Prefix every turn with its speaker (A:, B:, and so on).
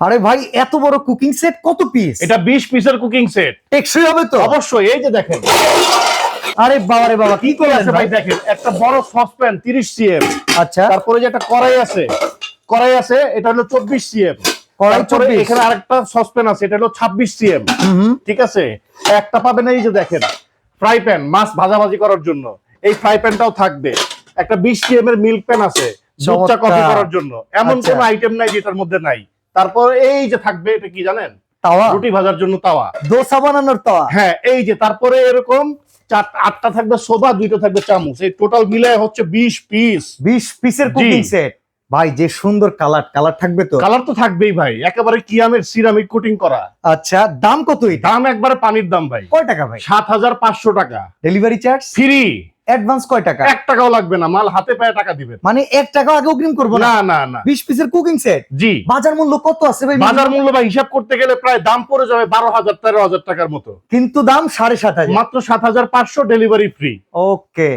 A: আরে ভাই এত বড় কুকিং সেট কত পিস?
B: এটা 20 পিসের কুকিং সেট।
A: টেকসই হবে তো?
B: অবশ্যই। এই যে দেখেন,
A: আরে বাবা রে বাবা, কি
B: কি আছে ভাই দেখেন, একটা বড় সসপ্যান 30 সিএম।
A: আচ্ছা,
B: তারপরে যে একটা কড়াই আছে, এটা হলো 24 সিএম।
A: কড়াই
B: তারপরে
A: 24।
B: এখানে আরেকটা সসপ্যান আছে, এটা হলো 26 সিএম। ঠিক আছে, একটা পাবেন এই যে দেখেন ফ্রাই প্যান, মাছ ভাজাভাজি করার জন্য। এই ফ্রাই প্যানটাও থাকবে। একটা 20 সিএম এর মিল্ক প্যান আছে দুধ চা কফি করার জন্য। এমন কোন আইটেম নাই যেটার মধ্যে নাই। তারপর এই যে থাকবে, এটা কি জানেন?
A: তাওয়া,
B: রুটি ভাজার জন্য তাওয়া,
A: দোসা বানানোর তাওয়া।
B: হ্যাঁ এই যে। তারপরে এরকম 8টা থাকবে সোবা, 2টা থাকবে চামচ। এই টোটাল মিলায় হচ্ছে 20 পিস।
A: 20 পিসের কুকিং সেট। ভাই যে সুন্দর কালার থাকবে তো?
B: কালার তো থাকবেই ভাই, একেবারে কিয়ামের সিরামিক কোটিং করা।
A: আচ্ছা, দাম কত?
B: দাম একবারে পানির দাম ভাই।
A: কয় টাকা ভাই?
B: 7500 টাকা।
A: Delivery charge
B: free.
A: অ্যাডভান্স কয় টাকা?
B: 1 টাকাও লাগবে না, মাল হাতে পায়ে টাকা দিবেন।
A: মানে 1 টাকা আগে অগ্রিম করব না?
B: না না না।
A: 20 পিসের কুকিং সেট।
B: জি।
A: বাজার মূল্য কত আছে ভাই?
B: বাজার মূল্য ভাই হিসাব করতে গেলে প্রায় দাম পড়ে যাবে 12,000 13,000 টাকার মতো,
A: কিন্তু দাম 7500,
B: মাত্র 7500, ডেলিভারি ফ্রি।
A: ওকে।